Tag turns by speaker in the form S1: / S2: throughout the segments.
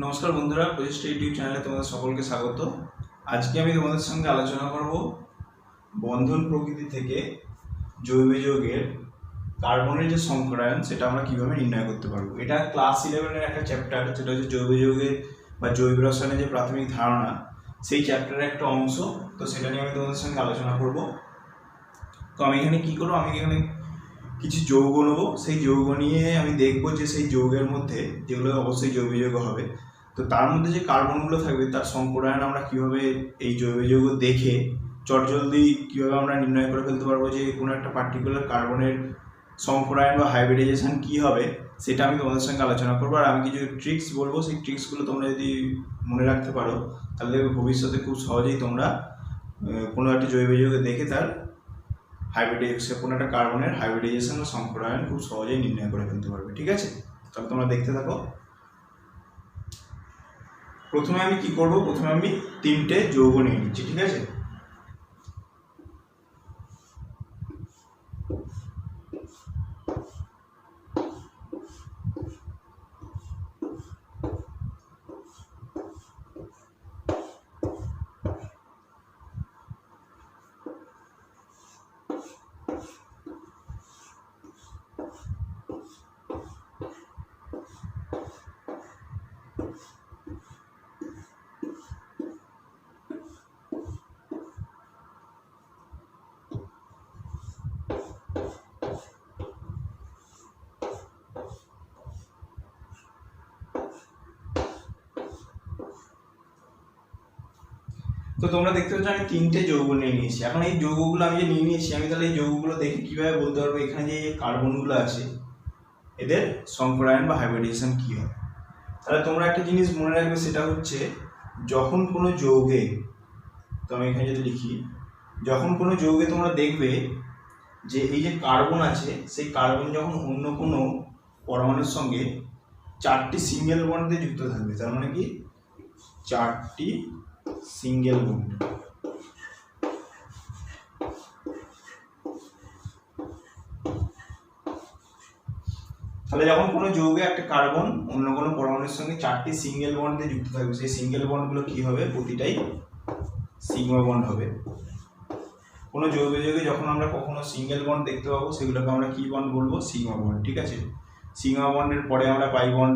S1: নমস্কার বন্ধুরা, প্রচেষ্টা ইউটিউব চ্যানেলে তোমাদের সকলকে স্বাগত। আজকে আমি তোমাদের সঙ্গে আলোচনা করব বন্ধন প্রকৃতি থেকে জৈব যৌগের কার্বনের যে সংকরায়ন সেটা আমরা কিভাবে নির্ণয় করতে পারবো। এটা ক্লাস 11-এর একটা চ্যাপ্টার, যেটা হচ্ছে জৈব যৌগের বা জৈব রসায়নের যে প্রাথমিক ধারণা, সেই চ্যাপ্টারের একটা অংশ। তো সেটা নিয়ে আমি তোমাদের সঙ্গে আলোচনা করব। তো আমি এখানে কি করবো, আমি এখানে কিছু যৌগ নেবো, সেই যৌগ নিয়ে আমি দেখবো যে সেই যৌগের মধ্যে যেগুলো অবশ্যই জৈব যৌগ হবে, তো তার মধ্যে যে কার্বনগুলো থাকবে তার সংকরায়ন আমরা কীভাবে এই জৈব যৌগ দেখে চটজলদি কীভাবে আমরা নির্ণয় করে ফেলতে পারবো যে কোনো একটা পার্টিকুলার কার্বনের সংকরায়ন বা হাইব্রিডাইজেশন কী হবে, সেটা আমি তোমাদের সঙ্গে আলোচনা করবো। আর আমি কিছু ট্রিক্স বলবো, সেই ট্রিক্সগুলো তোমরা যদি মনে রাখতে পারো তাহলে ভবিষ্যতে খুব সহজেই তোমরা কোনো একটা জৈব যৌগ দেখে তার হাইব্রিডাইজেশন, কোনো একটা কার্বনের হাইব্রিডাইজেশন বা সংকরায়ন খুব সহজেই নির্ণয় করে ফেলতে পারবে। ঠিক আছে, তাহলে তোমরা দেখতে থাকো। প্রথমে আমি কি করব, প্রথমে আমি 3টে যৌগ নিয়ে নিচ্ছি। ঠিক আছে, তো তোমরা দেখতে পাচ্ছ আমি 3টে যৌগ নিয়ে নিয়েছি। এখন এই যৌগগুলো আমি যে নিয়ে নিয়েছি, আমি তাহলে এই যৌগগুলো দেখে কীভাবে বলতে পারবো এখানে যে কার্বনগুলো আছে এদের সংকরায়ন বা হাইব্রিডাইজেশন কী হবে। তাহলে তোমরা একটা জিনিস মনে রাখবে, সেটা হচ্ছে যখন কোনো যৌগে, তো আমি এখানে যদি লিখি, যখন কোনো যৌগে তোমরা দেখবে যে এই যে কার্বন আছে, সেই কার্বন যখন অন্য কোনো পরমাণুর সঙ্গে 4টি সিঙ্গেল বন্ডে যুক্ত থাকবে, তার মানে কি 4টি সিঙ্গেল বন্ড। তাহলে যখন কোনো যৌগে একটা কার্বন অন্য কোনো পরমাণুর সঙ্গে 4টি সিঙ্গেল বন্ডে যুক্ত থাকবে, সেই সিঙ্গেল বন্ডগুলো কি হবে, প্রতিটাই সিগমা বন্ড হবে। কোনো জৈব যৌগে যখন আমরা কখনো সিঙ্গেল বন্ড দেখতে পাবো, সেগুলোকে আমরা কি বন্ড বলবো, সিগমা বন্ড। ঠিক আছে, সিগমা বন্ডের পরে আমরা পাই বন্ড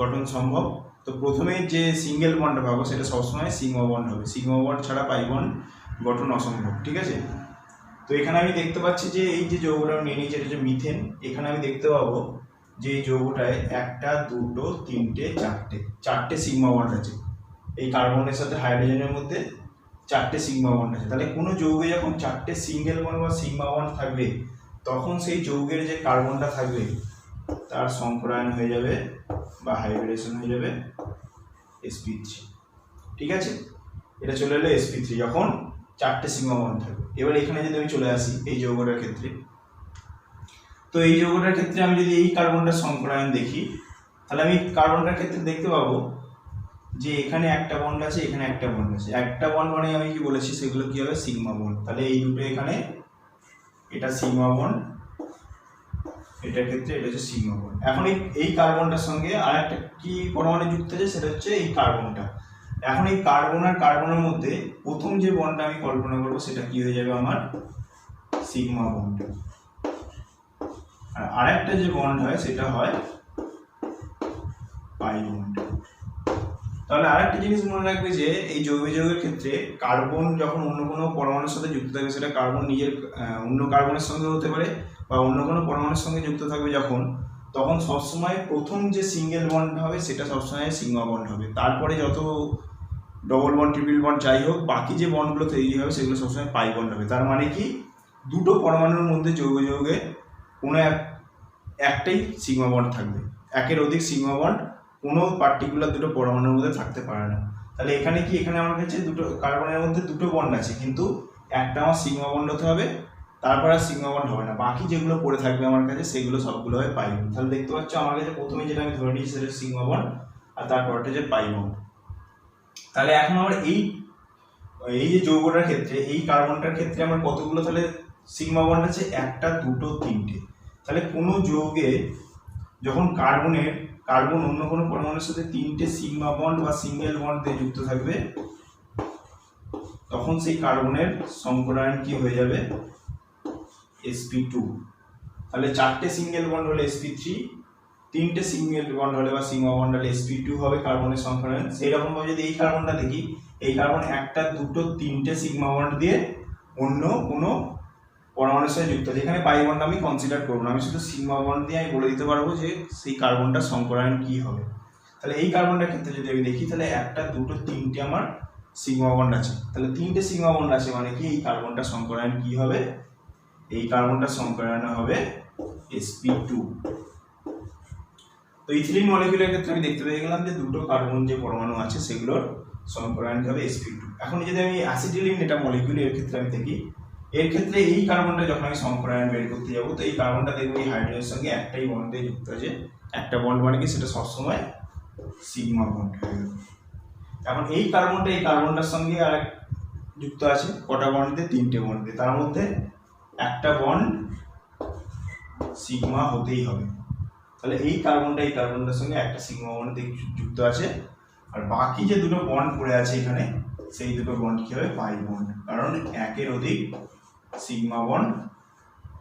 S1: গঠন সম্ভব। তো প্রথমে যে সিঙ্গেল বন্ড পাবো সেটা সবসময় সিগমা বন্ড হবে, সিগমা বন্ড ছাড়া পাই বন্ড গঠন অসম্ভব। ঠিক আছে, তো এখানে আমি দেখতে পাচ্ছি যে এই যে যৌগটা নিয়ে নিয়েছি, এটা হচ্ছে মিথেন। এখানে আমি দেখতে পাবো যে এই যৌগটায় 1টা 2টো 3টে 4টে সিগমা বন্ড আছে। এই কার্বনের সাথে হাইড্রোজেনের মধ্যে 4টে সিগমা বন্ড আছে। তাহলে কোনো যৌগে যখন 4টে সিঙ্গেল বন্ড বা সিগমা বন্ড থাকবে, তখন সেই যৌগের যে কার্বনটা থাকবে তার সংকরায়ন হয়ে যাবে বা হাইব্রিডেশন হয়ে যাবে sp3। ঠিক আছে, এটা চলে এলো sp3 যখন 4টে সিগমা বন্ড থাকবে। এবার এখানে যদি আমি চলে আসি এই যৌগটার ক্ষেত্রে, তো এই যৌগটার ক্ষেত্রে আমি যদি এই কার্বনটার সংকরায়ন দেখি, তাহলে আমি কার্বনটার ক্ষেত্রে দেখতে পাবো যে এখানে একটা বন্ড আছে, এখানে একটা বন্ড আছে। একটা বন্ড মানে আমি কি বলেছি, সেগুলো কি হবে, সিগমা বন্ড। তাহলে এই দুটো এখানে, এটা সিগমা বন্ড, এটার ক্ষেত্রে এটা হচ্ছে সিগমা বন্ড। এখন এই কার্বনটার সঙ্গে আর একটা কি পরমাণু যুক্ত আছে, সেটা হচ্ছে এই কার্বনটা। এখন এই কার্বন আর কার্বনের মধ্যে প্রথম যে বন্ডটা আমি কল্পনা করবো সেটা কি হয়ে যাবে, আমার সিগমা বন্ড। আর আরেকটা যে বন্ড হয় সেটা হয় পাই বন্ড। তাহলে আরেকটা জিনিস মনে রাখবে যে এই জৈব যৌগের ক্ষেত্রে কার্বন যখন অন্য কোনো পরমাণুর সাথে যুক্ত থাকবে, সেটা কার্বন নিজের অন্য কার্বনের সঙ্গে হতে পারে বা অন্য কোনো পরমাণুর সঙ্গে যুক্ত থাকবে যখন, তখন সবসময় প্রথম যে সিঙ্গেল বন্ড হবে সেটা সবসময় সিগমা বন্ড হবে। তারপরে যত ডবল বন্ড, ট্রিপল বন্ড যাই হোক, বাকি যে বন্ডগুলো তৈরি হবে সেগুলো সবসময় পাই বন্ড হবে। তার মানে কি, দুটো পরমাণুর মধ্যে জৈব যৌগে কোনো একটাই সিগমা বন্ড থাকবে, একের অধিক সিগমা বন্ড কোনো পার্টিকুলার দুটো পরমাণুর মধ্যে থাকতে পারে না। তাহলে এখানে কি, এখানে আমার কাছে দুটো কার্বনের মধ্যে দুটো বন্ড আছে, কিন্তু একটা আমার সিগমা বন্ড হতে হবে, তারপর আর সিগমা বন্ড হবে না। বাকি যেগুলো পড়ে থাকবে আমার কাছে সেগুলো সবগুলো হয় পাই বন্ড। তাহলে দেখতে পাচ্ছ আমার কাছে প্রথমে যেটা আমি ধরে নিয়েছি সেটা সিগমা বন্ড, আর তারপরটা যে পাই বন্ড। তাহলে এখন আমার এই যে যৌগটার ক্ষেত্রে, এই কার্বনটার ক্ষেত্রে আমার কতগুলো তাহলে সিগমা বন্ড আছে, 1টা 2টো 3টে। তাহলে কোনো যৌগে যখন কার্বনের কার্বন অন্য কোনো পরমাণুর সাথে 3টে সিগমা বন্ড বা সিঙ্গেল বন্ড দিয়ে যুক্ত থাকবে, তখন সেই কার্বনের সংকরায়ন কি হয়ে যাবে, sp2। তাহলে 4টে সিঙ্গেল বন্ড হলে sp3, 3টে সিঙ্গেল বন্ড হলে বা সিগমা বন্ড হলে sp2 হবে কার্বনের সংকরায়ন। সেই রকম ভাবে যদি এই কার্বনটা দেখি, এই কার্বন একটা, দুটো, 3টে সিগমা বন্ড দিয়ে অন্য কোনো পরমাণুর সাথে যুক্ত আছে। এখানে পাই বন্ড আমি কনসিডার করব না, আমি শুধু সিগমা বন্ড দিয়ে আমি বলে দিতে পারবো যে সেই কার্বনটা সংকরায়ন কি হবে। তাহলে এই কার্বনটার ক্ষেত্রে যদি আমি দেখি, তাহলে একটা, দুটো, 3টে আমার সিগমা বন্ড আছে। তাহলে 3টে সিগমা বন্ড আছে মানে কি, এই কার্বনটা সংকরায়ন কি হবে, এই কার্বনটা সংকরায়ন হবে sp2। তো ইথিলিন মলিকিউলের ক্ষেত্রে আমি দেখতে পেয়ে গেলাম যে দুটো কার্বন যে পরমাণু আছে সেগুলোর সংকরায়ন হবে sp2। এখন যদি আমি অ্যাসিটিলিন এটা মলিকিউল, এর ক্ষেত্রে আমি দেখি, এর ক্ষেত্রে এই কার্বনটা যখন আমি সংকরায়ন বের করতে যাবো, তো এই কার্বনটা দেখবো এই হাইড্রোজেনের সঙ্গে একটাই বন্ডে যুক্ত আছে। একটা বন্ড মানে কি, সেটা সবসময় সিগমা বন্ড হয়ে গেল। এখন এই কার্বনটার সঙ্গে আর যুক্ত আছে কটা বন্ড দিয়ে, 3টে বন্ড দিয়ে, তার মধ্যে একটা বন্ড সিগমা হতেই হবে। তাহলে এই কার্বনটার সঙ্গে একটা সিগমা বন্ড দিয়ে যুক্ত আছে, আর বাকি যে দুটো বন্ড পড়ে আছে এখানে, সেই দুটো বন্ড কি হবে, পাই বন্ড, কারণ একের অধিক সিগমা বন্ড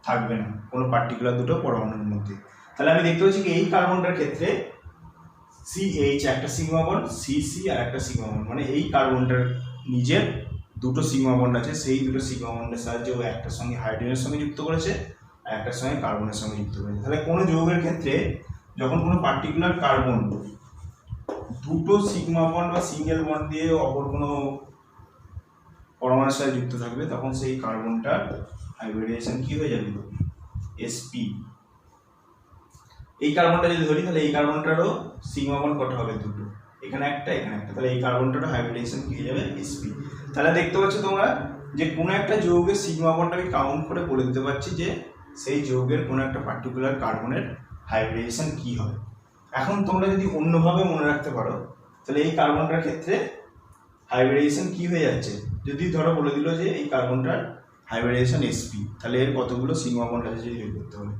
S1: থাকবে না কোনো পার্টিকুলার দুটো পরমাণুর মধ্যে। তাহলে আমি দেখতে পাচ্ছি কি এই কার্বনটার ক্ষেত্রে CH একটা সিগমা বন্ড, CC আর একটা সিগমা বন্ড, মানে এই কার্বনটার নিজের দুটো সিগমা বন্ড আছে, সেই দুটো সিগমা বন্ডের সাহায্যে ও একটার সঙ্গে হাইড্রোজেনের সঙ্গে যুক্ত করেছে আর একটার সঙ্গে কার্বনের সঙ্গে যুক্ত করেছে। তাহলে কোনো যৌগের ক্ষেত্রে যখন কোনো পার্টিকুলার কার্বন দুটো সিগমা বন্ড বা সিঙ্গেল বন্ড দিয়ে অপর কোনো পরমাণুর সাথে যুক্ত থাকবে, তখন সেই কার্বনটার হাইব্রিডাইজেশন কি হয়ে যাবে, sp। এই কার্বনটা যদি ধরি, তাহলে এই কার্বনটারও সিগমা বন্ড কত হবে, দুটো, এখানে একটা এখানে একটা, তাহলে এই কার্বনটারও হাইব্রিডাইজেশন কি হয়ে যাবে, sp। তাহলে দেখতে পাচ্ছ তোমরা যে কোনো একটা যৌগের সিগমা বন্ড আমি কাউন্ট করে বলে দিতে পারছি যে সেই যৌগের কোনো একটা পার্টিকুলার কার্বনের হাইব্রিডাইজেশন কি হবে। এখন তোমরা যদি অন্যভাবে মনে রাখতে পারো, তাহলে এই কার্বনটার ক্ষেত্রে হাইব্রিডাইজেশন কি হয়ে যাচ্ছে, যদি ধরো বলে দিল যে এই কার্বনটার হাইব্রিডাইজেশন sp, তাহলে এর কতগুলো সিগমা বন্ড আছে যদি বের করতে হবে।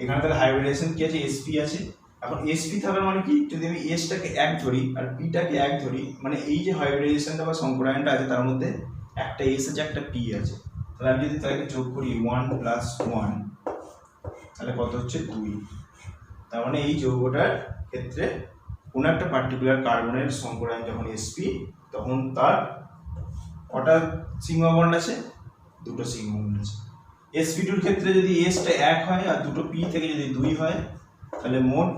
S1: এখানে তাহলে হাইব্রিডাইজেশন কি আছে, sp আছে। এখন sp থাকার মানে কি, যদি আমি s টাকে 1 ধরি আর p টাকে 1 ধরি, মানে এই যে হাইব্রিডাইজেশনটা বা সংকরায়নটা আছে তার মধ্যে একটা s আছে একটা p আছে। তাহলে আমি যদি তাকে যোগ করি 1 + 1, তাহলে কত হচ্ছে 2। তার মানে এই যৌগটার ক্ষেত্রে কোনো একটা পার্টিকুলার কার্বনের সংকরায়ন যখন sp, তখন তার কটা সিগমা বন্ড আছে, দুটো সিগমা বন্ড আছে। sp2 এর ক্ষেত্রে যদি s টা 1 হয় আর দুটো p থেকে যদি 2 হয়, তাহলে মোট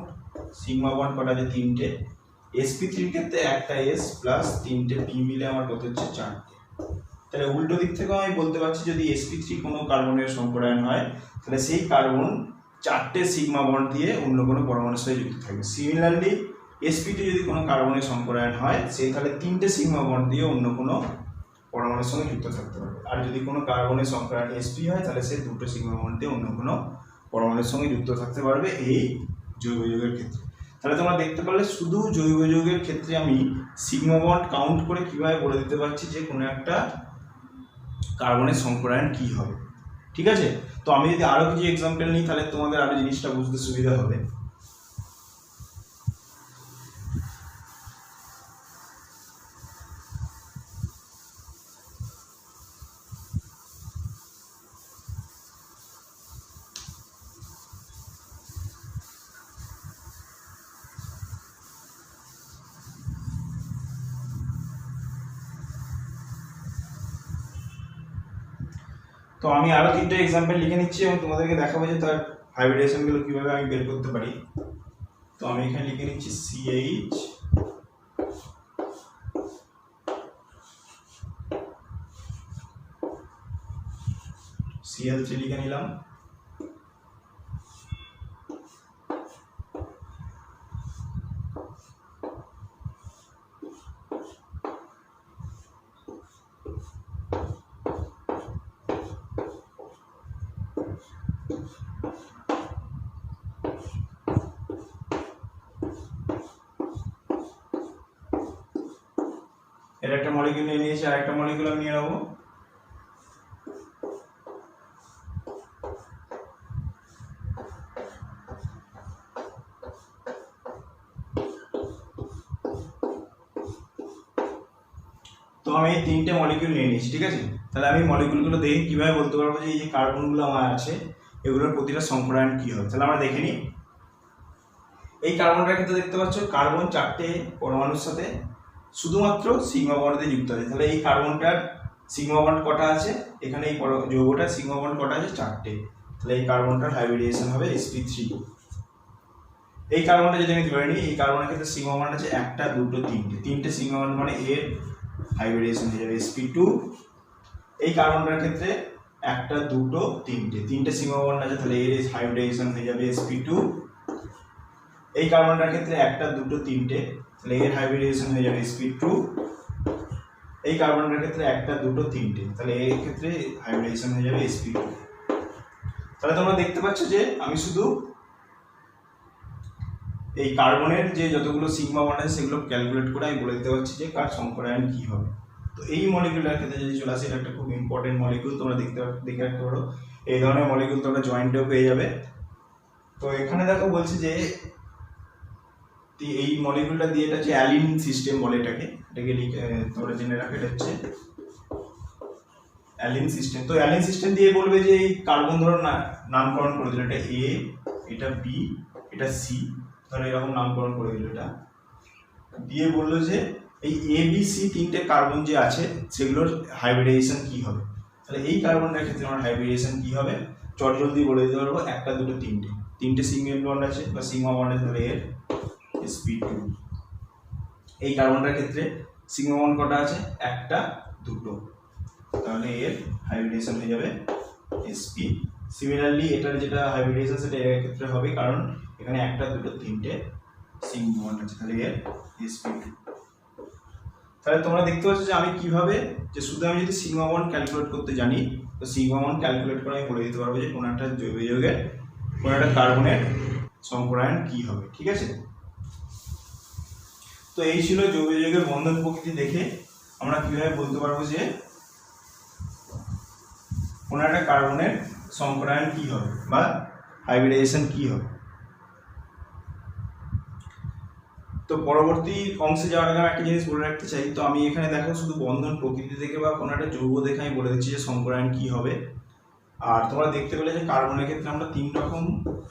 S1: সিগমা বন্ড কটা আছে, 3টে। sp3 এর ক্ষেত্রে একটা s প্লাস 3টে p মিলে আমার কত হচ্ছে, 4টে। তাহলে উল্টো দিক থেকে আমি বলতে পারছি যদি sp3 কোনো কার্বনের সংকরায়ন হয়, তাহলে সেই কার্বন 4টে সিগমা বন্ড দিয়ে অন্য কোনো পরমাণুর সাথে যুক্ত থাকবে। সিমিলারলি sp2 যদি কোনো কার্বনের সংকরায়ন হয়, সেই তাহলে 3টে সিগমা বন্ড দিয়ে অন্য কোনো পরমাণুর সঙ্গে যুক্ত থাকতে পারবে। আর যদি কোনো কার্বনের সংকরায়ন sp হয়, তাহলে সে দুটো সিগমা বন্ড দিয়ে অন্য কোনো পরমাণুর সঙ্গে যুক্ত থাকতে পারবে এই জৈব যৌগের ক্ষেত্রে। তাহলে তোমরা দেখতে পারলে শুধু জৈব যৌগের ক্ষেত্রে আমি সিগমা বন্ড কাউন্ট করে কিভাবে বলে দিতে পারছি যে কোনো একটা কার্বনের সংকরায়ন কি হবে। ঠিক আছে, তো আমি যদি আরো কিছু এক্সাম্পল নিই তাহলে তোমাদের আরো জিনিসটা বুঝতে সুবিধা হবে। তো আমি আরো 3টে এক্সাম্পল লিখে নিচ্ছি এবং তোমাদেরকে দেখাবো যে তার হাইব্রিডেশন গুলো কিভাবে আমি বের করতে পারি। তো আমি এখানে লিখে নিচ্ছি CH, Cl3 লিখে নিলাম, এর একটা মলিকিউল নিয়ে নিয়েছি, আর একটা মলিকিউল আমি নিয়ে নেবো। তো আমি এই 3টে মলিকিউল নিয়ে নিয়েছি, ঠিক আছে। তাহলে আমি মলিকিউলগুলো দেখে কীভাবে বলতে পারবো যে এই যে কার্বনগুলো আমার আছে এগুলোর প্রতিটা সংকরায়ন কী হবে। তাহলে আমরা দেখে নিই। এই কার্বনটার ক্ষেত্রে দেখতে পাচ্ছ কার্বন 4টে পরমাণুর সাথে শুধুমাত্র সিগমা বন্ড দিয়ে যুক্ত আছে। তাহলে এই কার্বনটার সিগমা বন্ড কটা আছে, এখানে এই যৌগটার সিগমা বন্ড কটা আছে, 4টে। তাহলে এই কার্বনটার হাইব্রিডেশন হবে sp3। এই কার্বনটা যদি আমি ধরে নিই, এই কার্বনের ক্ষেত্রে সিগমা বন্ড আছে 1টা 2টো 3টে সিগমা বন্ড, মানে এর হাইব্রিডেশন হয়ে যাবে sp2। এই কার্বনটার ক্ষেত্রে 1টা 2টো 3টে সিগমা বন্ড আছে, তাহলে এর হাইব্রিডেশন হয়ে যাবে sp2। এই কার্বনটার ক্ষেত্রে 1টা 2টো 3টে, তাহলে এর হাইব্রিডেশন হয়ে যাবে sp2। এই কার্বনটার ক্ষেত্রে 1টা 2টো 3টে, তাহলে এর ক্ষেত্রে হাইব্রিডেশন হয়ে যাবে sp2। তাহলে তোমরা দেখতে পাচ্ছ যে আমি শুধু এই কার্বনের যে যতগুলো সিগমা বন্ড আছে সেগুলো ক্যালকুলেট করে আমি বলে দিতে পারছি যে কার সংকরায়ন কি হবে। তো এই মলিকিউলের ক্ষেত্রে যদি চলে আসে, এটা একটা খুব ইম্পর্টেন্ট মলিকিউল, তোমরা দেখে রাখতে পারো। এই ধরনের মলিকিউল তোমরা জয়েন্টেও পেয়ে যাবে। তো এখানে দেখো বলছে যে এই মলিকিউলটা দিয়ে, এটা হচ্ছে অ্যালিন সিস্টেম বলে এটাকে তোমরা জেনে রাখো, এটা হচ্ছে অ্যালিন সিস্টেম। তো অ্যালিন সিস্টেম দিয়ে বলবে যে এই কার্বন ধরো নামকরণ করে দিল, এটা এ, এটা বি, এটা সি, ধরো এরকম নামকরণ করে দিল। এটা দিয়ে বললো যে এই এ বি সি 3টে কার্বন যে আছে সেগুলোর হাইব্রিডেশন কি হবে। তাহলে এই কার্বনটার ক্ষেত্রে আমার হাইব্রিডেশন কি হবে চটজলদি বলে দিতে পারবো। 1টা 2টো 3টে সিঙ্গেল বন্ড আছে বা সিগমা বন্ড আছে, তাহলে এর sp2। এই কার্বনটার ক্ষেত্রে সিগমা বন্ড কটা আছে, 1টা 2টো, তাহলে এর হাইব্রিডেশন হয়ে যাবে sp। সিমিলারলি এটার যেটা হাইব্রিডেশন সেটা এর ক্ষেত্রে হবে, কারণ এখানে 1টা 2টো 3টে সিগমা বন্ড আছে, তাহলে এর sp2। তাহলে তোমরা দেখতে পাচ্ছ যে আমি কিভাবে, যে শুধু আমি যদি সিগমা বন্ড ক্যালকুলেট করতে জানি, তো সিগমা বন্ড ক্যালকুলেট করে আমি বলে দিতে পারবো যে কোন একটা জৈব যৌগের কোন একটা কার্বনের সংকরায়ন কি হবে, ঠিক আছে। তো এই ছিল জৈব যৌগের বন্ধন প্রকৃতি দেখে আমরা কিভাবে বলতে পারবো যে কোন একটা কার্বনের সংকরায়ন কি হবে বা হাইব্রিডেশন কি হবে। তো পরবর্তী অংশে যাওয়ার আগে একটা জিনিস বলে রাখতে চাই। তো আমি এখানে দেখো শুধু বন্ধন প্রকৃতি দেখে বা কোনো একটা যৌগ দেখে আমি বলে দিচ্ছি যে সংকরায়ন কি হবে। আর তোমরা দেখতে পেলে যে কার্বনের ক্ষেত্রে আমরা 3 রকম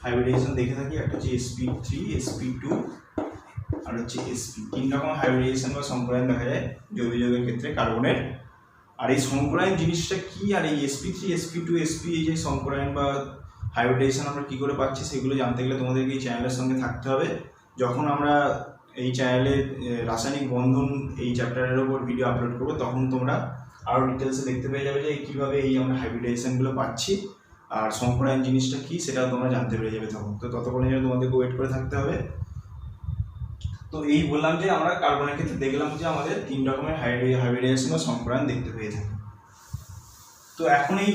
S1: হাইব্রিডেশন দেখে থাকি, একটা হচ্ছে sp3, sp2 আর হচ্ছে sp। 3 রকম হাইব্রিডেশন বা সংকরায়ন দেখা যায় জৈব যৌগের ক্ষেত্রে কার্বনের। আর এই সংকরায়ন জিনিসটা কি, আর এই sp3, sp2, sp এই যে সংকরায়ন বা হাইব্রিডেশন আমরা কি করে পাচ্ছি সেগুলো জানতে গেলে তোমাদেরকে এই চ্যানেলের সঙ্গে থাকতে হবে। যখন আমরা এই চ্যানেলে রাসায়নিক বন্ধন এই চ্যাপ্টারের উপর ভিডিও আপলোড করবো, তখন তোমরা আরও ডিটেলসে দেখতে পেয়ে যাবে যে কীভাবে এই আমরা হাইব্রিডেশনগুলো পাচ্ছি আর সংকরায়ন জিনিসটা কী সেটাও তোমরা জানতে পেরে যাবে তখন। তো ততক্ষণে যেন তোমাদেরকে ওয়েট করে থাকতে হবে। তো এই বললাম যে আমরা কার্বনের ক্ষেত্রে দেখলাম যে আমাদের 3 রকমের হাইব্রিডেশন বা সংকরায়ন দেখতে পেয়ে থাকি। তো এখন এই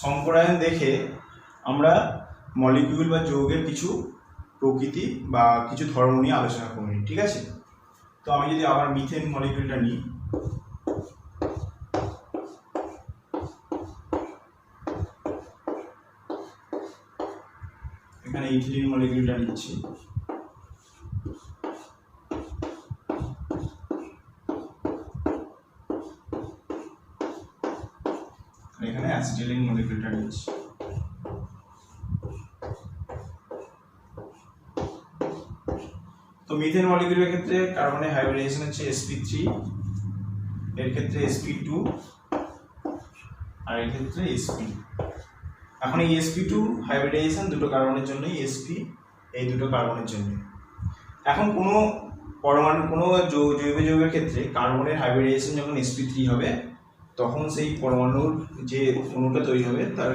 S1: সংকরায়ন দেখে আমরা মলিকিউল বা যৌগের কিছু প্রকৃতি বা কিছু ধর্ম নিয়ে আলোচনা করে নিই, ঠিক আছে। তো আমি যদি আবার মিথেন মলিকিউলটা নিই, এখানে ইথিলিন মলিকিউলটা নিচ্ছি। এখানে অ্যাসিটিলিন মলিকিউলটা নিচ্ছি। তো মিথেন মলিকিউলের ক্ষেত্রে কার্বনের হাইব্রিডেশন হচ্ছে sp3, এর ক্ষেত্রে sp2 আর এর ক্ষেত্রে sp। এখন এই sp2 হাইব্রিডেশন দুটো কার্বনের জন্যই, sp এই দুটো কার্বনের জন্য। এখন কোনো পরমাণু কোনো জৈব যৌগের ক্ষেত্রে কার্বনের হাইব্রিডেশন যখন sp3 হবে, তখন সেই পরমাণুর যে অণুটা তৈরি হবে তার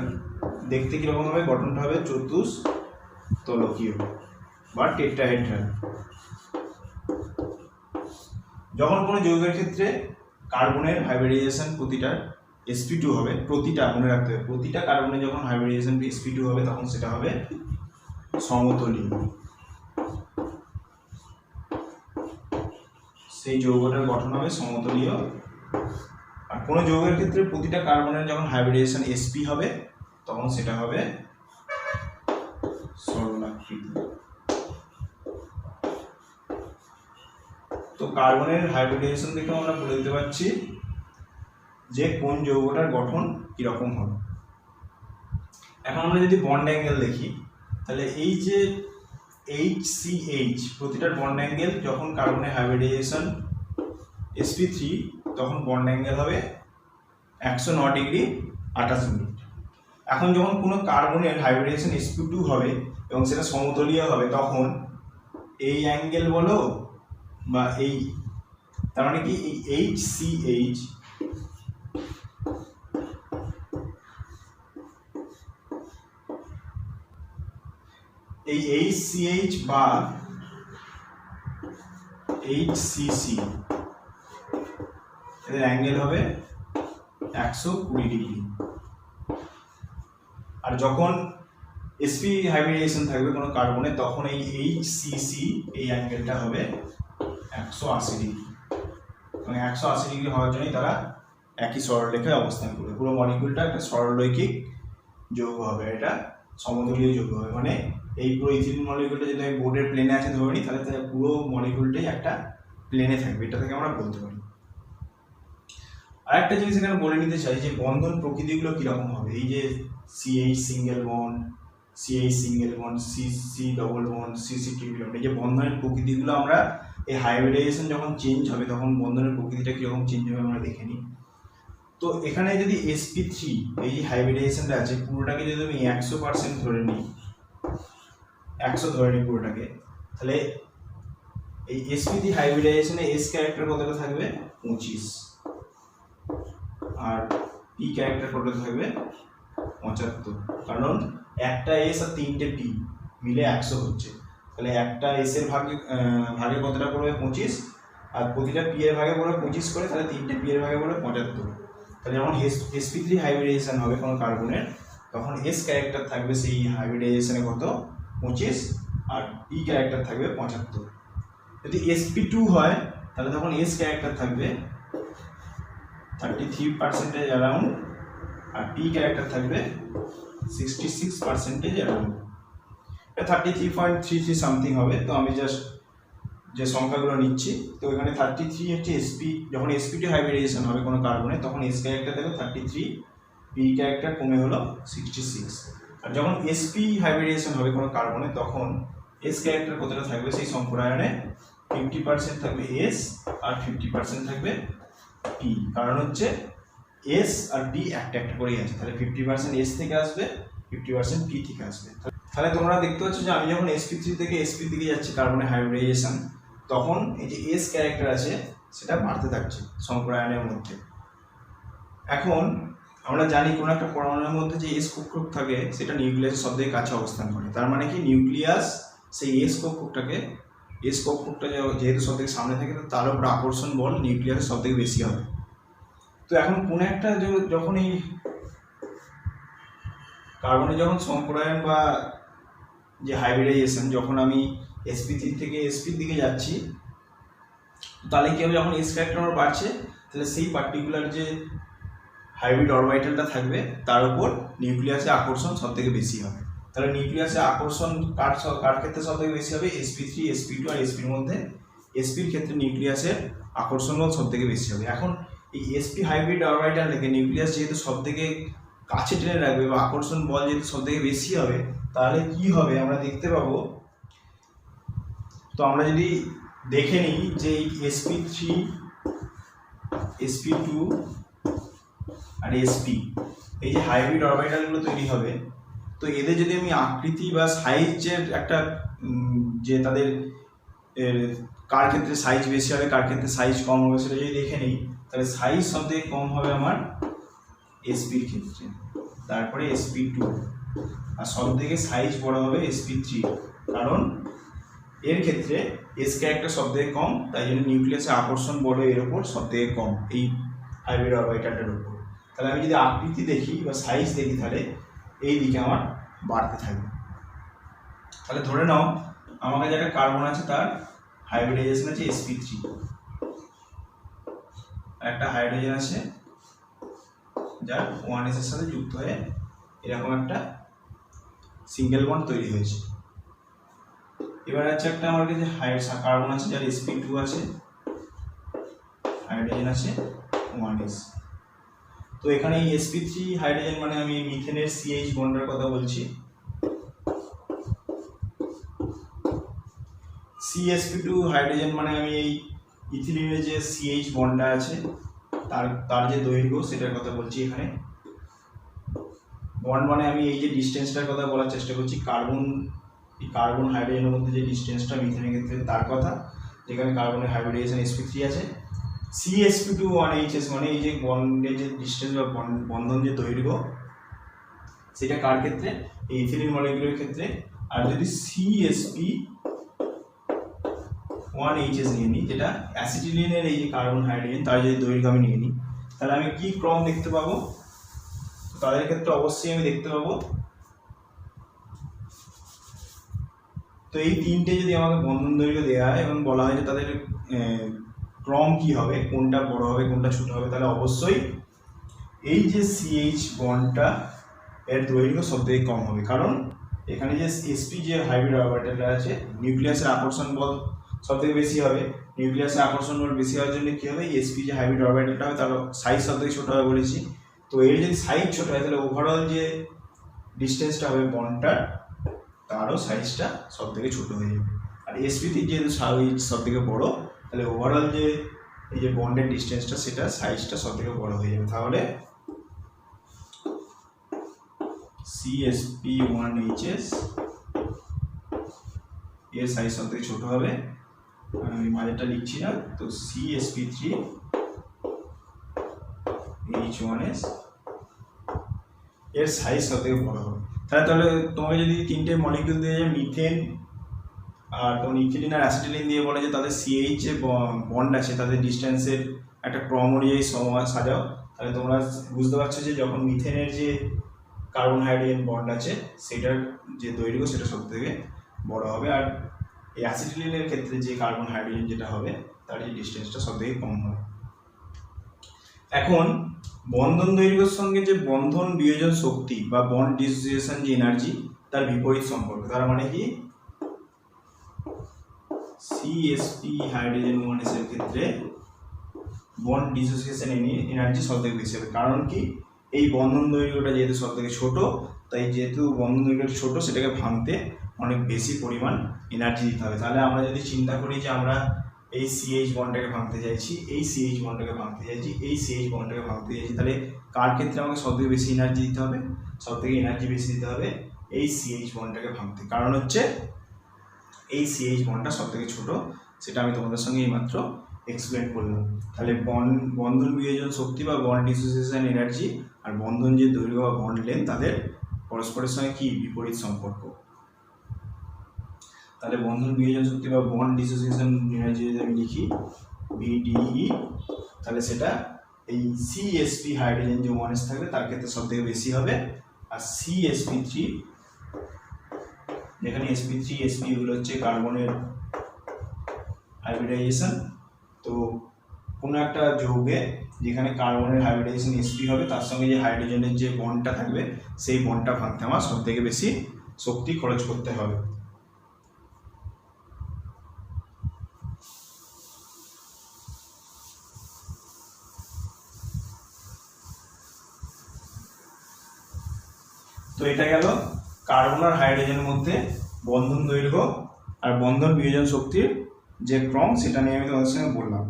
S1: দেখতে কীরকম হবে, গঠনটা হবে চতুস্তলকীয় বা টেট্রাহেড্রাল। যখন কোনো যৌগের ক্ষেত্রে কার্বনের হাইব্রিডেশন প্রতিটা sp2 হবে, প্রতিটা মনে রাখতে হবে, প্রতিটা কার্বনের যখন হাইব্রিডেশন sp2 হবে তখন সেটা হবে সমতলীয়। সেই যৌগটার গঠন হবে সমতলীয়। আর কোনো যৌগের ক্ষেত্রে প্রতিটা কার্বনের যখন হাইব্রিডেশন sp হবে তখন সেটা হবে সরলাকৃতি। তো কার্বনের হাইব্রিডাইজেশন থেকে আমরা বলে দিতে পারছি যে কোন যৌগটার গঠন কিরকম হবে। এখন আমরা যদি বন্ড অ্যাঙ্গেল দেখি, তাহলে এই যে HCH প্রতিটার বন্ড অ্যাঙ্গেল যখন কার্বনের হাইব্রিডাইজেশন sp3 তখন বন্ড অ্যাঙ্গেল হবে 109 ডিগ্রি 28 মিনিট। এখন যখন কোনো কার্বনের হাইব্রিডাইজেশন sp2 হবে এবং সেটা সমতলীয় হবে, তখন এই অ্যাঙ্গেল বলো বা এই, তার মানে কি এই HCH এই HCH বা HCC এদের অ্যাঙ্গেল হবে 120 ডিগ্রি। আর যখন sp হাইব্রিডাইজেশন থাকবে কোনো কার্বনে, তখন এই HCC এই অ্যাঙ্গেলটা হবে 180 ডিগ্রি। মানে 180 ডিগ্রি হওয়ার জন্যই তারা একই সরলরেখায় অবস্থান করবে। পুরো মলিকিউলটা একটা সরলরৈখিক যৌগ হবে, এটা সমতলীয় যৌগ হবে। মানে এই পুরো ইথিলিন মলিকিউলটা যদি আমি বোর্ডের প্লেনে আছে ধরে নিই, তাহলে পুরো মলিকিউলটাই একটা প্লেনে থাকবে, এটা থেকে আমরা বলতে পারি। আরেকটা জিনিস এখানে বলে নিতে চাই যে বন্ধন প্রকৃতিগুলো কিরকম হবে। এই যে CH single bond, CH single bond, CC double bond, CC triple bond, এই যে বন্ধনের প্রকৃতিগুলো আমরা এই হাইব্রিডাইজেশন যখন চেঞ্জ হবে তখন বন্ধনের প্রকৃতিটা কিরকম চেঞ্জ হবে আমরা দেখে নিই। তো এখানে যদি sp3 এই যে হাইব্রিডাইজেশনটা আছে পুরোটাকে যদি আমি 100% ধরে নিই, 100 ধরে নিই পুরোটাকে, তাহলে এই sp3 হাইব্রিডাইজেশনে s ক্যারেক্টার কতটা থাকবে 25, আর p ক্যারেক্টার কতটা থাকবে 75। কারণ একটা s আর তিনটে p মিলে 100 হচ্ছে, তাহলে একটা s এর ভাগে কতটা পড়বে 25, আর প্রতিটা p এর ভাগে পড়বে 25 করে, তাহলে তিনটে p এর ভাগে পড়বে 75। তাহলে যখন sp3 হাইব্রিডাইজেশন হবে কোনো কার্বনের, তখন s ক্যারেক্টার থাকবে সেই হাইব্রিডাইজেশনে কত 25, আর p ক্যারেক্টার থাকবে 75। যদি sp2 হয় তাহলে তখন s ক্যারেক্টার থাকবে 33% অ্যারাউন্ড, আর p ক্যারেক্টার থাকবে 66% অ্যারাউন্ড। 33.33 সামথিং হবে। তো আমি জাস্ট যে সংখ্যাগুলো নিচ্ছি, তো এখানে 33 হচ্ছে sp, যখন sp2 হাইব্রিডাইজেশন হবে কোনো কার্বনে তখন s ক্যারেক্টার দেবে 33, p ক্যারেক্টার কমে হলো 66। আর যখন sp হাইব্রিডাইজেশন হবে কোনো কার্বনে তখন s ক্যারেক্টার কতটা থাকবে সেই সম্প্রসারণে 50% থাকবে s আর 50% থাকবে p। কারণ হচ্ছে s আর p একটা একটা করেই আছে, তাহলে 50% s থেকে আসবে, 50% p থেকে আসবে। তাহলে তোমরা দেখতে পাচ্ছ যে আমি যখন sp3 থেকে sp দিকে যাচ্ছি কার্বনের হাইব্রিডাইজেশন, তখন এই যে s ক্যারেক্টার আছে সেটা বাড়তে থাকছে সম্প্রসারণের মধ্যে। এখন আমরা জানি কোনো একটা পরমাণুর মধ্যে যে s কক্ষক থাকে সেটা নিউক্লিয়াসের সবথেকে কাছে অবস্থান করে। তার মানে কি নিউক্লিয়াস সেই s কক্ষকটা যেহেতু সবথেকে সামনে থাকে, তার উপর আকর্ষণ বল নিউক্লিয়াসের সবথেকে বেশি হবে। তো এখন কোনো একটা যখন এই কার্বনের যখন সম্প্রসারণ বা যে হাইব্রিডাইজেশন, যখন আমি sp3 থেকে sp দিকে যাচ্ছি, তাহলে কি হবে, যখন s ক্যারেক্টার আমার বাড়ছে তাহলে সেই পার্টিকুলার যে হাইব্রিড অরবিটালটা থাকবে তার উপর নিউক্লিয়াসের আকর্ষণ সবথেকে বেশি হবে। তাহলে নিউক্লিয়াসের আকর্ষণ কার ক্ষেত্রে সবথেকে বেশি হবে, sp3, sp2 আর sp-র মধ্যে sp-র ক্ষেত্রে নিউক্লিয়াসের আকর্ষণ বল সবথেকে বেশি হবে। এখন এই sp হাইব্রিড অরবিটাল থেকে নিউক্লিয়াস যেহেতু সবথেকে কাছে টেনে রাখবে বা আকর্ষণ বল যেহেতু সবথেকে বেশি হবে, তাহলে কি হবে আমরা দেখতে পাবো। তো আমরা যদি দেখে নিই যে এই sp3, sp2 আর sp এই যে হাইব্রিড অরবিটালগুলো তৈরি হবে, তো এদের যদি আমি আকৃতি বা সাইজের একটা যে তাদের কার ক্ষেত্রে সাইজ বেশি হবে কার ক্ষেত্রে সাইজ কম হবে সেটা যদি দেখে নিই, তাহলে সাইজ সবথেকে কম হবে আমার sp-র ক্ষেত্রে, তারপরে sp2, আর সবথেকে সাইজ বড় হবে sp3। কারণ এর ক্ষেত্রে s ক্যারেক্টার সবথেকে কম, তাই জন্য নিউক্লিয়াসের আকর্ষণ বল এর ওপর সবথেকে কম এই হাইব্রিড অরবিটালটার উপর। তাহলে আমি যদি আকৃতি দেখি বা সাইজ দেখি, তাহলে এই দিকে আমার বাড়তে থাকবে। তাহলে ধরে নাও আমার কাছে একটা কার্বন আছে, তার হাইব্রিডাইজেশন আছে sp3, একটা হাইড্রোজেন আছে যার 1s এর সাথে যুক্ত হয়ে এরকম একটা সিঙ্গেল বন্ড তৈরি হয়েছে। এবার আছে একটা আমার কাছে কার্বন আছে যার sp2 আছে, হাইড্রোজেন আছে 1s। তো এখানে এই sp3 হাইড্রোজেন মানে আমি মিথেনের CH বন্ডের কথা বলছি। CsP2 হাইড্রোজেন মানে আমি এই ইথিলিনের যে CH বন্ডটা আছে তার যে দৈর্ঘ্য সেটার কথা বলছি এখানে। বন্ড মানে আমি এই যে ডিসটেন্সটার কথা বলার চেষ্টা করছি, কার্বন হাইড্রোজেনের মধ্যে যে ডিসটেন্সটা মিথেনের ক্ষেত্রে তার কথা, যেখানে কার্বনের হাইব্রিডাইজেশন sp3 আছে। CsP2 1HS মানে এই যে বন্ডের যে ডিসটেন্স বা বন্ধন যে দৈর্ঘ্য সেটা কার ক্ষেত্রে, এই ইথিলিন মলিকিউলের ক্ষেত্রে। আর যদি CsP 1HS নিয়ে নিই, যেটা অ্যাসিটিলিনের এই যে কার্বন হাইড্রোজেন তার যদি দৈর্ঘ্য আমি নিয়ে নিই, তাহলে আমি কি ক্রম দেখতে পাবো? তাদের ক্ষেত্রে অবশ্যই আমি দেখতে পাবো, তো এই তিনটে যদি আমাকে বন্ধন দৈর্ঘ্য দেওয়া হয় এবং বলা হয় যে তাদের ক্রম কি হবে, কোনটা বড় হবে কোনটা ছোট হবে, তাহলে অবশ্যই এই যে CH বন্ডটা এর দৈর্ঘ্য সবথেকে কম হবে। কারণ এখানে যে sp যে হাইব্রিড অরবিটালটা আছে, নিউক্লিয়াসের আকর্ষণ বল সবথেকে বেশি হবে। নিউক্লিয়াসের আকর্ষণ বল বেশি হওয়ার জন্য কি হবে, sp যে হাইব্রিড অরবিটালটা হবে তার সাইজ সবথেকে ছোট হবে বলেছি। তো এর যদি সাইজ ছোট হয় তাহলে ওভারঅল যে ডিসটেন্সটা হবে বন্ডটার তারও সাইজটা সব থেকে ছোট হয়ে যাবে। আর sp3 যেহেতু সাইজ সব থেকে বড়, তাহলে ওভারঅল যে এই যে বন্ডের ডিসটেন্সটা সেটা সাইজটা সব থেকে বড় হয়ে যাবে। তাহলে CsP1HS এর সাইজ সব থেকে ছোট হবে, আমি মাঝেরটা লিখছি না, তো CsP3H1S এর সাইজ সব থেকে বড় হবে। তাহলে তোমাকে যদি তিনটে মলিকিউল দিয়ে মিথেন আর তখন ইথিলিন আর অ্যাসিটিলিন দিয়ে বলে যে তাদের CH যে বন্ড আছে তাদের ডিস্টেন্সের একটা ক্রম অনুযায়ী সাজাও, তাহলে তোমরা বুঝতে পারছো যে যখন মিথেনের যে কার্বন হাইড্রোজেন বন্ড আছে সেটার যে দৈর্ঘ্য সেটা সব থেকে বড় হবে, আর এই অ্যাসিটিলিনের ক্ষেত্রে যে কার্বন হাইড্রোজেন যেটা হবে তার যে ডিস্টেন্সটা সব থেকে কম হবে। এখন বন্ধন দৈর্ঘ্যের সঙ্গে যে বন্ধন বিয়োজন শক্তি বা বন্ড ডিসোসিয়েশন যে এনার্জি তার বিপরীত সম্পর্ক। তার মানে কি CsP হাইড্রোজেন 1s এর ক্ষেত্রে বন্ড ডিসোসিয়েশন এনার্জি সব থেকে বেশি হবে। কারণ কি, এই বন্ধন দৈর্ঘ্যটা যেহেতু সব থেকে ছোট, তাই যেহেতু বন্ধন দৈর্ঘ্যটা ছোট সেটাকে ভাঙতে অনেক বেশি পরিমাণ এনার্জি দিতে হবে। তাহলে আমরা যদি চিন্তা করি যে আমরা এই CH বন্ডটাকে ভাঙতে চাইছি, এই CH বন্ডটাকে ভাঙতে চাইছি, এই CH বন্ডটাকে ভাঙতে চাইছি, তাহলে কার ক্ষেত্রে আমাকে সব থেকে বেশি এনার্জি দিতে হবে? সব থেকে এনার্জি বেশি দিতে হবে এই CH বন্ডটাকে ভাঙতে। কারণ হচ্ছে এই CH বন্ডটা সব থেকে ছোট, সেটা আমি তোমাদের সঙ্গে এইমাত্র এক্সপ্লেন করলাম। তাহলে বন্ধন বিয়োজন শক্তি বা বন্ড ডিসোসিয়েশন এনার্জি আর বন্ধন যে দৈর্ঘ্য বা বন্ড লেন্থ তাদের পরস্পরের সঙ্গে কি বিপরীত সম্পর্ক। তাহলে বন্ধন বিয়োজন শক্তি বা বন্ড ডিসোসিয়েশন এনার্জি যদি আমি লিখি BDE, তাহলে সেটা এই CsP হাইড্রোজেন যে 1s থাকবে তার ক্ষেত্রে সব থেকে বেশি হবে। আর CsP3, যেখানে sp3 sp এগুলো হচ্ছে কার্বনের হাইব্রিডাইজেশন, তো কোনো একটা যৌগে যেখানে কার্বনের হাইব্রিডাইজেশন sp হবে তার সঙ্গে যে হাইড্রোজেনের যে বন্ডটা থাকবে সেই বন্ডটা ভাঙতে আমার সব থেকে বেশি শক্তি খরচ করতে হবে। তো এটা গেল কার্বন আর হাইড্রোজেনের মধ্যে বন্ধন দৈর্ঘ্য আর বন্ধন বিয়োজন শক্তির যে ক্রম সেটা নিয়ে আমি তোমাদের সঙ্গে বললাম।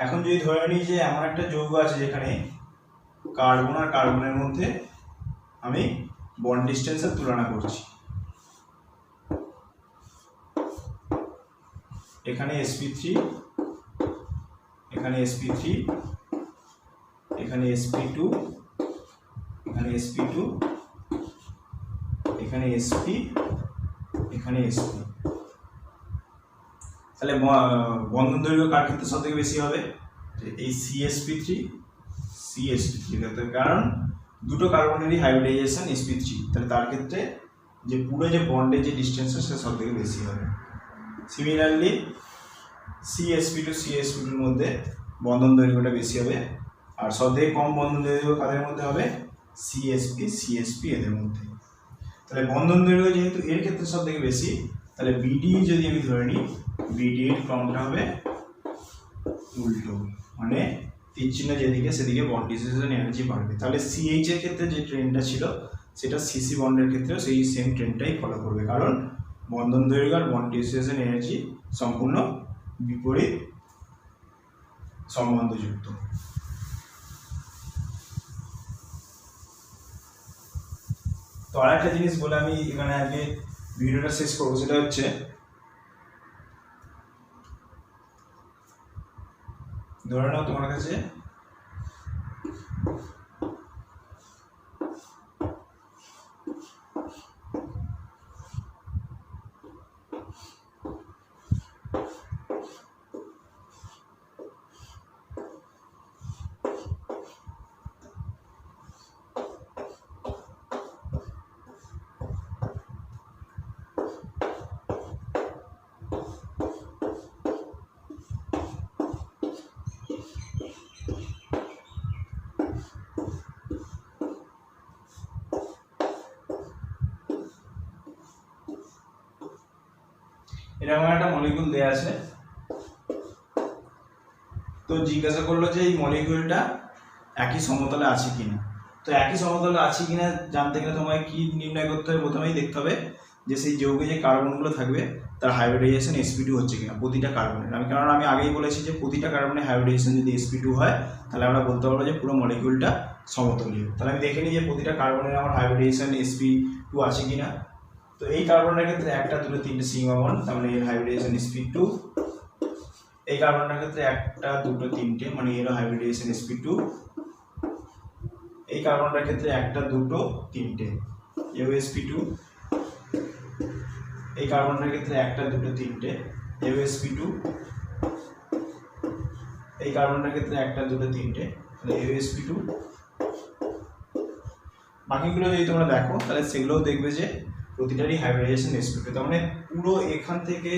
S1: এখন যদি ধরে নিই যে এমন একটা যৌগ আছে যেখানে কার্বন আর কার্বনের মধ্যে আমি বন্ড ডিস্টেন্সের তুলনা করছি, এখানে sp3, এখানে sp3, এখানে sp2, এখানে sp2, এখানে sp, এখানে sp, তাহলে বন্ধন দৈর্ঘ্য কার ক্ষেত্রে সব থেকে বেশি হবে? এই CsP3 ক্ষেত্রে, কারণ দুটো কার্বনেরই হাইব্রিডাইজেশন sp3, তাহলে তার ক্ষেত্রে যে পুরো যে বন্ডের যে ডিস্টেন্স সেটা সব থেকে বেশি হবে। সিমিলারলি CsP2 মধ্যে বন্ধন দৈর্ঘ্যটা বেশি হবে, আর সব থেকে কম বন্ধন দৈর্ঘ্য কাদের মধ্যে হবে? CsP এদের মধ্যে। তাহলে বন্ধন দৈর্ঘ্য যেহেতু এর ক্ষেত্রে সব থেকে বেশি, তাহলে BD যদি আমি ধরে নিই, BD এর ক্রমটা হবে উল্টো, মানে তীর চিহ্ন যেদিকে সেদিকে বন্ড ডিসোসিয়েশন এনার্জি বাড়বে। তাহলে সিএইচ এর ক্ষেত্রে যে ট্রেনটা ছিল সেটা সিসি বন্ডের ক্ষেত্রেও সেই সেম ট্রেনটাই ফলো করবে, কারণ বন্ধন দৈর্ঘ্য আর বন্ড ডিসোসিয়েশন এনার্জি সম্পূর্ণ বিপরীত সম্বন্ধযুক্ত। তো আর একটা জিনিস বলে আমি এখানে আগে ভিডিওটা শেষ করবো, সেটা হচ্ছে ধরে নাও তোমার কাছে এরকম একটা মলিকিউল দেয়া আছে, তো জিজ্ঞাসা করলো যে এই মলিকিউলটা একই সমতলে আছে কিনা। তো একই সমতলে আছে কিনা জানতে গেলে তোমায় কি নির্ণয় করতে হবে, প্রথমেই দেখতে হবে যে সেই যৌগে যে কার্বনগুলো থাকবে তার হাইব্রিডাইজেশন sp2 হচ্ছে কিনা প্রতিটা কার্বনের। কারণ আমি আগেই বলেছি যে প্রতিটা কার্বনের হাইব্রিডাইজেশন যদি sp2 হয় তাহলে আমরা বলতে পারবো যে পুরো মলিকিউলটা সমতলীয়। তাহলে আমি দেখে নিই যে প্রতিটা কার্বনের আমার হাইব্রিডাইজেশন sp2 আছে কিনা। তো এই কার্বনের ক্ষেত্রে একটা দুটো তিনটে সিগমা বন্ড, তার মানে এর হাইব্রিডাইজেশন sp2। এই কার্বনের ক্ষেত্রে একটা দুটো তিনটে, মানে এর হাইব্রিডাইজেশন sp2। এই কার্বনটার ক্ষেত্রে একটা দুটো তিনটে, এও sp2। এই কার্বনটার ক্ষেত্রে একটা দুটো তিনটে, এও sp2। এই কার্বনটার ক্ষেত্রে একটা দুটো তিনটে, তাহলে এও sp2। বাকিগুলো যদি তোমরা দেখো তাহলে সেগুলোও দেখবে যে প্রতিটারই হাইব্রিডাইজেশন sp2। তার মানে পুরো এখান থেকে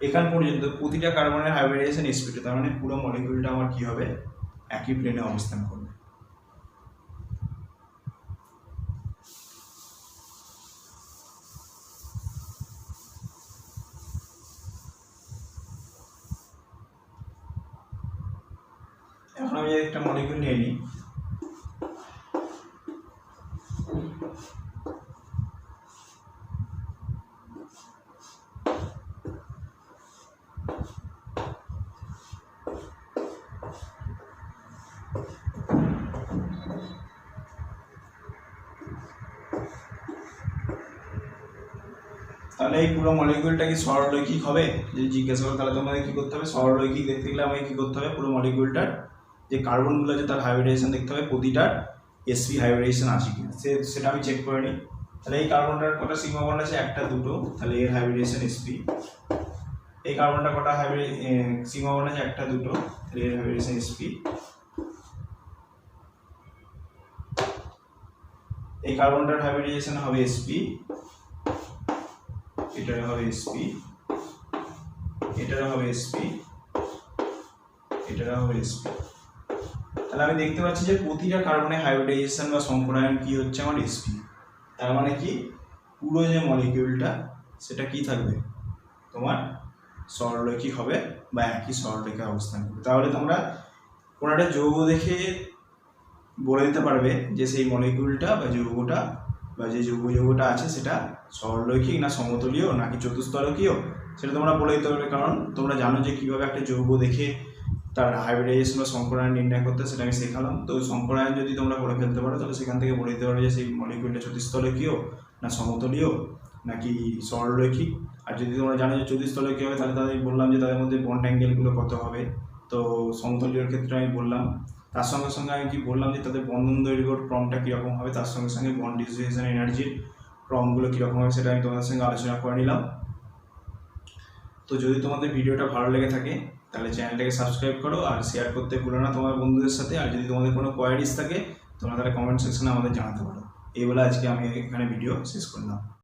S1: এখান পর্যন্ত প্রতিটা কার্বনের হাইব্রিডাইজেশন sp2, তার মানে পুরো মলিকিউলটা আমার কি হবে, একই প্লেনে অবস্থান করবে। এখন আমি একটা মলিকিউল নিয়ে নিই, তাহলে এই পুরো মলিকিউলটা কি সরলরৈখিক হবে যদি জিজ্ঞাসা করে, তাহলে তোমাদের কি করতে হবে, সরলরৈখিক দেখতে গেলে আমাকে কি করতে হবে, পুরো মলিকিউলটার যে কার্বনগুলো আছে তার হাইব্রিডাইজেশন দেখতে হবে, প্রতিটার sp হাইব্রিডাইজেশন আছে কিনা সেটা আমি চেক করে নিই। তাহলে এই কার্বনটার কটা সিগমা বন্ড আছে, একটা দুটো, তাহলে এর হাইব্রিডাইজেশন sp। এই কার্বনটা কটা সিগমা বন্ড আছে, একটা দুটো, তাহলে এর হাইব্রিডাইজেশন sp। এই কার্বনটার হাইব্রিডাইজেশন হবে sp, এটার হবে sp, এটার হবে sp, এটার হবে sp। তাহলে আমি দেখতে পাচ্ছি যে প্রতিটা কার্বনের হাইব্রিডাইজেশন বা সংকরায়ন কি হচ্ছে আমার sp। তার মানে কি পুরো যে মলিকিউলটা সেটা কি থাকবে, তোমার সরলরৈখিক হবে বা একই সরলরেখায় অবস্থান করবে। তাহলে তোমরা কোনো একটা যৌগ দেখে বলে দিতে পারবে যে সেই মলিকিউলটা বা যৌগটা বা যে যৌগটা আছে সেটা সরলরৈখিক না সমতলীয় নাকি চতুস্তলকীয়, সেটা তোমরা বলে দিতে পারবে। কারণ তোমরা জানো যে কীভাবে একটা যৌগ দেখে তার হাইব্রিডাইজেশন বা সংকরায়ন নির্ণয় করতে, সেটা আমি শেখালাম। তো সংকরায়ন যদি তোমরা করে ফেলতে পারো তাহলে সেখান থেকে বলে দিতে পারবে যে সেই মলিকিউলটা চতুস্তলকীয় না সমতলীয় নাকি সরলরৈখিক। আর যদি তোমরা জানো যে চতুস্তলকীয় হবে তাহলে তাদের বললাম যে তাদের মধ্যে বন্ড অ্যাঙ্গেলগুলো কত হবে। তো সমতলীয়র ক্ষেত্রে আমি বললাম, তার সঙ্গে সঙ্গে আমি কি বললাম যে তাদের বন্ধন দৈর্ঘ্যর ক্রমটা কীরকম হবে, তার সঙ্গে সঙ্গে বন্ড ডিসোসিয়েশন এনার্জির ক্রমগুলো কীরকম হবে সেটা আমি তোমাদের সঙ্গে আলোচনা করে নিলাম। তো যদি তোমাদের ভিডিওটা ভালো লেগে থাকে তাহলে চ্যানেলটাকে সাবস্ক্রাইব করো আর শেয়ার করতে ভুলো না তোমার বন্ধুদের সাথে। আর যদি তোমাদের কোনো কোয়ারিজ থাকে তোমরা তাহলে কমেন্ট সেকশনে আমাদের জানাতে পারো। এই বলে আজকে আমি এখানে ভিডিও শেষ করলাম।